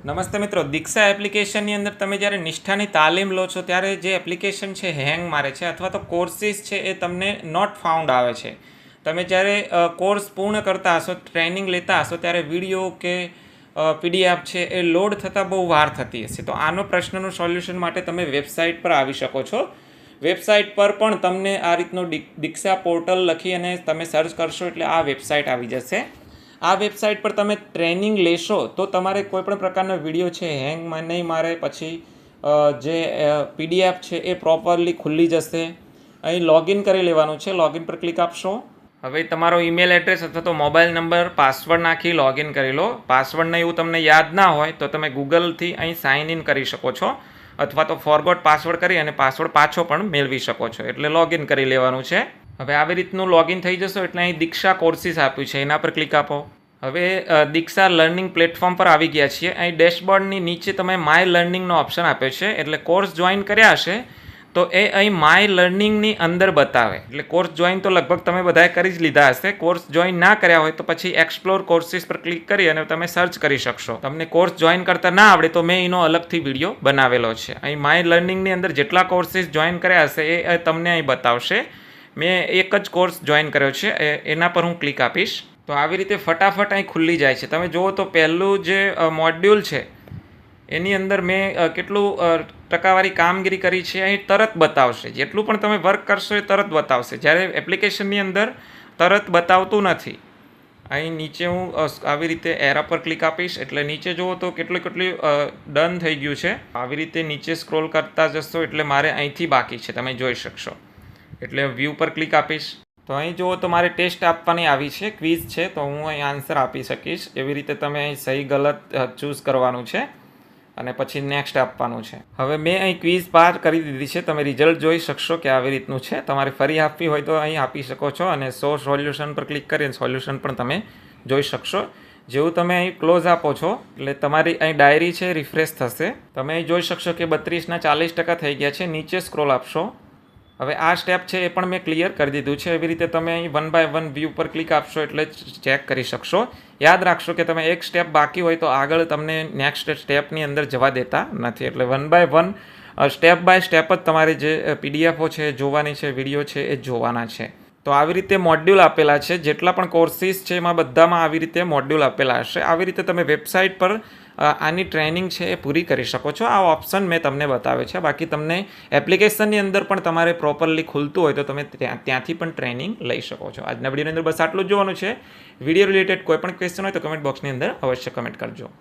નમસ્તે મિત્રો, દીક્ષા એપ્લિકેશનની અંદર તમે જ્યારે નિષ્ઠાની તાલીમ લો છો ત્યારે જે એપ્લિકેશન છે હેંગ મારે છે અથવા તો કોર્સીસ છે એ તમને નોટ ફાઉન્ડ આવે છે. તમે જ્યારે કોર્સ પૂર્ણ કરતા હશો, ટ્રેનિંગ લેતા હશો ત્યારે વિડીયો કે પીડીએફ છે એ લોડ થતાં બહુ વાર થતી હશે. તો આનો પ્રશ્નનું સોલ્યુશન માટે તમે વેબસાઇટ પર આવી શકો છો. વેબસાઇટ પર પણ તમને આ રીતનું દીક્ષા પોર્ટલ લખી અને તમે સર્ચ કરશો એટલે આ વેબસાઇટ આવી જશે. આ વેબસાઇટ પર તમે ટ્રેનિંગ લેશો તો તમારે કોઈપણ પ્રકારનો વિડીયો છે હેંગ નહીં મારે, પછી જે પીડીએફ છે એ પ્રોપરલી ખુલ્લી જશે. અહીં લોગિન કરી લેવાનું છે. લોગિન પર ક્લિક આપશો. હવે તમારો ઈમેલ એડ્રેસ અથવા તો મોબાઈલ નંબર, પાસવર્ડ નાખી લોગિન કરી લો. પાસવર્ડને એવું તમને યાદ ના હોય તો તમે ગૂગલથી અહીં સાઇન ઇન કરી શકો છો અથવા તો ફોરગોટ પાસવર્ડ કરી અને પાસવર્ડ પાછો પણ મેળવી શકો છો. એટલે લોગિન કરી લેવાનું છે. હવે આવી રીતનું લોગિન થઈ જશો એટલે અહીં દીક્ષા કોર્સીસ આપ્યું છે, એના પર ક્લિક આપો. હવે દીક્ષા લર્નિંગ પ્લેટફોર્મ પર આવી ગયા છીએ. અહીં ડેશબોર્ડની નીચે તમે માય લર્નિંગનો ઓપ્શન આપ્યો છે. એટલે કોર્સ જોઈન કર્યા હશે તો એ અહીં માય લર્નિંગની અંદર બતાવે. એટલે કોર્સ જોઈન તો લગભગ તમે બધાએ કરી જ લીધા હશે. કોર્સ જોઈન ના કર્યા હોય તો પછી એક્સપ્લોર કોર્સીસ પર ક્લિક કરી અને તમે સર્ચ કરી શકશો. તમને કોર્સ જોઈન કરતા ના આવડે તો મેં એનો અલગથી વિડીયો બનાવેલો છે. અહીં માય લર્નિંગની અંદર જેટલા કોર્સીસ જોઈન કર્યા હશે એ તમને અહીં બતાવશે. મેં એક જ કોર્સ જોઈન કર્યો છે, એના પર હું ક્લિક આપીશ તો આવી રીતે ફટાફટ અહીં ખુલ્લી જાય છે. તમે જુઓ તો પહેલું જે મોડ્યુલ છે એની અંદર મેં કેટલું ટકાવારી કામગીરી કરી છે અહીં તરત બતાવશે. જેટલું પણ તમે વર્ક કરશો એ તરત બતાવશે, જ્યારે એપ્લિકેશનની અંદર તરત બતાવતું નથી. અહીં નીચે હું આવી રીતે એરા પર ક્લિક આપીશ એટલે નીચે જુઓ તો કેટલું ડન થઈ ગયું છે. આવી રીતે નીચે સ્ક્રોલ કરતા જશો એટલે મારે અહીંથી બાકી છે, તમે જોઈ શકશો. એટલે વ્યૂ પર ક્લિક આપીશ તો અહીં જુઓ તો મારે ટેસ્ટ આપવાની આવી છે, ક્વિઝ છે, તો હું અહીં આન્સર આપી શકીશ. એવી રીતે તમે અહીં સહી ગલત ચૂઝ કરવાનું છે અને પછી નેક્સ્ટ આપવાનું છે. હવે મેં અહીં ક્વિઝ પાર કરી દીધી છે. તમે રિઝલ્ટ જોઈ શકશો કે આવી રીતનું છે. તમારે ફરી આપવી હોય તો અહીં આપી શકો છો અને શો સોલ્યુશન પર ક્લિક કરીને સોલ્યુશન પણ તમે જોઈ શકશો. જેવું તમે અહીં ક્લોઝ આપો છો એટલે તમારી અહીં ડાયરી છે રિફ્રેશ થશે. તમે અહીં જોઈ શકશો કે 32ના 40% થઈ ગયા છે. નીચે સ્ક્રોલ આપશો. હવે આ સ્ટેપ છે એ પણ મેં ક્લિયર કરી દીધું છે. એવી રીતે તમે અહીં 1 by 1 વ્યૂ પર ક્લિક આપશો એટલે ચેક કરી શકશો. યાદ રાખશો કે તમે એક સ્ટેપ બાકી હોય તો આગળ તમને નેક્સ્ટ સ્ટેપની અંદર જવા દેતા નથી. એટલે 1 by 1 સ્ટેપ બાય સ્ટેપ જ તમારે જે પીડીએફો છે જોવાની છે, વિડીયો છે એ જોવાના છે. તો આવી રીતે મોડ્યુલ આપેલા છે. જેટલા પણ કોર્સીસ છે એમાં બધામાં આવી રીતે મોડ્યુલ આપેલા હશે. આવી રીતે તમે વેબસાઇટ પર આની ટ્રેનિંગ છે એ પૂરી કરી શકો છો. આ ઓપ્શન મેં તમને બતાવ્યો છે. બાકી તમને એપ્લિકેશનની અંદર પણ તમારે પ્રોપરલી ખુલતું હોય તો તમે ત્યાંથી પણ ટ્રેનિંગ લઈ શકો છો. આજના વિડીયોની અંદર બસ આટલું જ જોવાનું છે. વિડીયો રિલેટેડ કોઈ પણ ક્વેશ્ચન હોય તો કમેન્ટ બોક્સની અંદર અવશ્ય કમેન્ટ કરજો.